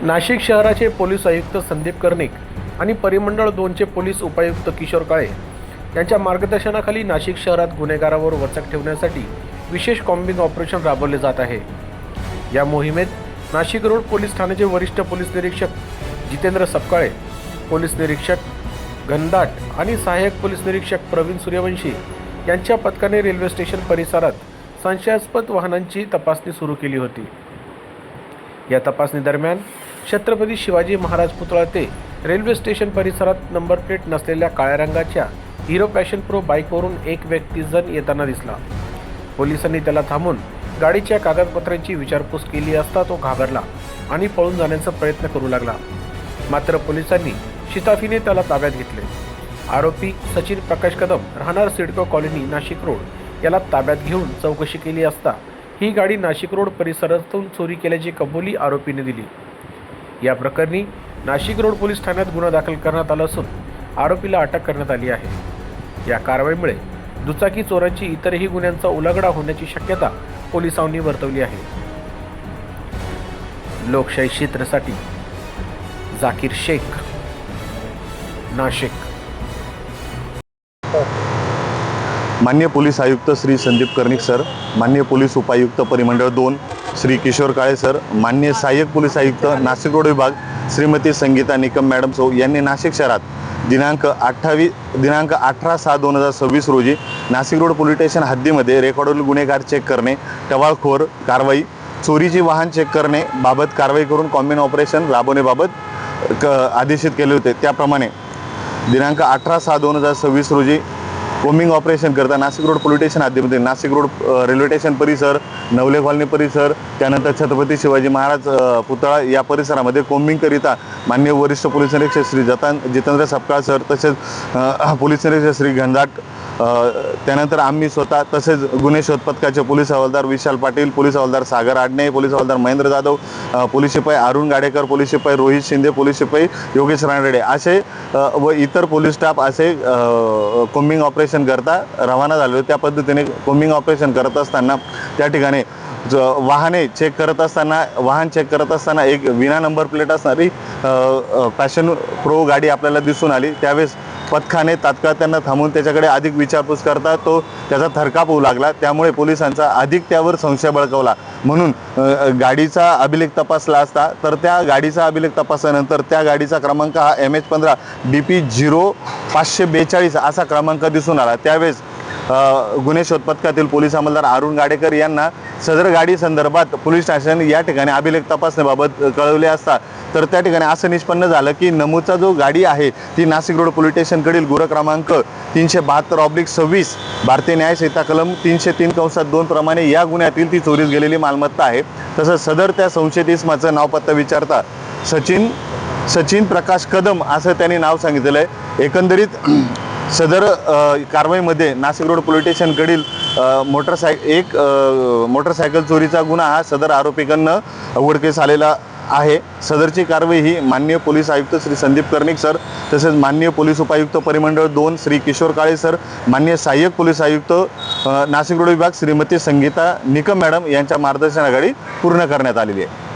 नाशिक शहराचे पोलीस आयुक्त संदीप कर्णिक आणि परिमंडळ 2चे पोलीस उपायुक्त किशोर काळे यांच्या मार्गदर्शनाखाली नाशिक शहरात गुन्हेगारांवर वचक ठेवण्यासाठी विशेष कॉम्बिंग ऑपरेशन राबवले जात आहे। या मोहिमेत नाशिक रोड पोलीस ठाण्याचे वरिष्ठ पोलीस निरीक्षक जितेंद्र सपकाळे, पोलीस निरीक्षक घनदाट आणि सहाय्यक पोलीस निरीक्षक प्रवीण सूर्यवंशी यांच्या पथकाने रेल्वे स्टेशन परिसरात संशयास्पद वाहनांची तपासणी सुरू केली होती। या तपासणी दरम्यान छत्रपती शिवाजी महाराज पुतळा ते रेल्वे स्टेशन परिसरात नंबर प्लेट नसलेल्या काळ्या रंगाच्या हिरो पॅशन प्रो बाईकवरून एक व्यक्ती येताना दिसला। पोलिसांनी त्याला थांबून गाडीच्या कागदपत्रांची विचारपूस केली असता तो घाबरला आणि पळून जाण्याचा प्रयत्न करू लागला। मात्र पोलिसांनी शिताफीने त्याला ताब्यात घेतले। आरोपी सचिन प्रकाश कदम राहणार सिडको कॉलनी नाशिक रोड याला ताब्यात घेऊन चौकशी केली असता ही गाडी नाशिक रोड परिसरातून चोरी केल्याची कबुली आरोपीने दिली। या प्रकरणी नाशिक रोड पोलीस ठाण्यात गुन्हा दाखल करण्यात आला असून आरोपीला अटक करण्यात आली आहे। या कारवाईमुळे दुचाकी चोरांची इतरही गुन्ह्यांचा उलगडा होण्याची शक्यता पोलिसांनी वर्तवली आहे। लोकशाही क्षेत्रासाठी जाकीर शेख, नाशिक। माननीय पोलीस आयुक्त श्री संदीप कर्णिक सर, माननीय पोलीस उपायुक्त परिमंडळ 2 श्री किशोर काळे सर, माननीय सहाय्यक पोलीस आयुक्त नाशिक रोड विभाग श्रीमती संगीता निकम मॅडम सौ यांनी नाशिक शहरात दिनांक 18/6/2026 रोजी नाशिक रोड पोलीस स्टेशन हद्दीमध्ये रेकॉर्डवरील गुन्हेगार चेक करणे, टवाळखोर कारवाई, चोरीची वाहन चेक करणे बाबत कारवाई करून कॉम्बिंग ऑपरेशन राबवण्याबाबत आदेशित केले होते। त्याप्रमाणे दिनांक 18/6/2026 रोजी कॉम्बिंग ऑपरेशन करता नाशिक रोड पोलीस स्टेशन हद्दीमध्ये नाशिक रोड रेल्वे स्टेशन परिसर, नवले कॉलनी परिसर, त्यानंतर छत्रपती शिवाजी महाराज पुतळा या परिसरामध्ये कॉम्बिंगकरिता माननीय वरिष्ठ पोलीस निरीक्षक श्री जितेंद्र सपकाळ सर, तसेच पोलीस निरीक्षक श्री घनदाट, त्यानंतर आम्ही स्वतः, तसेच गुन्हे शोध पथकाचे पोलीस हवालदार विशाल पाटील, पोलीस हवालदार सागर आडणे, पोलीस हवालदार महेंद्र जाधव, पोलीस शिपाई अरुण गाडेकर, पोलीस शिपाई रोहित शिंदे, पोलीस शिपाई योगेश रानडे असे व इतर पोलीस स्टाफ असे कॉम्बिंग ऑपरेशन करता रवाना झाले। त्या पद्धतीने कॉम्बिंग ऑपरेशन करत असताना त्या ठिकाणी वाहन चेक करत असताना एक विना नंबर प्लेट असणारी पॅशन प्रो गाडी आपल्याला दिसून आली। त्यावेळेस पथकाने तात्काळ त्यांना थांबून त्याच्याकडे अधिक विचारपूस करता तो त्याचा थरकाप होऊ लागला। त्यामुळे पोलिसांचा अधिक त्यावर संशय बळकावला। म्हणून गाडीचा अभिलेख तपासला असता तर त्या गाडीचा अभिलेख तपासल्यानंतर त्या गाडीचा क्रमांक हा MH15 BP 0542 असा क्रमांक दिसून आला। त्यावेळेस गुन्हे शोध पथकातील पोलीस अंमलदार अरुण गाडेकर यांना सदर गाडी संदर्भात पोलीस स्टेशन या ठिकाणी अभिलेख तपासण्याबाबत कळवले असता तर त्या ठिकाणी असं निष्पन्न झालं की नमूदचा जो गाडी आहे ती नाशिक रोड पोलीस स्टेशनकडील गुन्हा क्रमांक 372/26 भारतीय न्याय संहिता कलम 303(2) प्रमाणे या गुन्ह्यातील ती चोरीस गेलेली मालमत्ता आहे। तसंच सदर त्या संशयित इसमाचं नाव पत्ता विचारता सचिन प्रकाश कदम असं त्यांनी नाव सांगितलेलं आहे। एकंदरीत सदर कारवाईमध्ये नाशिक रोड पोलीस स्टेशनकडील मोटरसायकल चोरीचा गुन्हा हा सदर आरोपीकडनं उघडकीस आलेला आहे। सदरची कारवाई ही माननीय पोलीस आयुक्त श्री संदीप कर्णिक सर, तसेच माननीय पोलीस उपायुक्त परिमंडळ 2 श्री किशोर काळे सर, माननीय सहाय्यक पोलीस आयुक्त नाशिक रोड विभाग श्रीमती संगीता निकम मॅडम यांच्या मार्गदर्शनाखाली पूर्ण करण्यात आलेली आहे।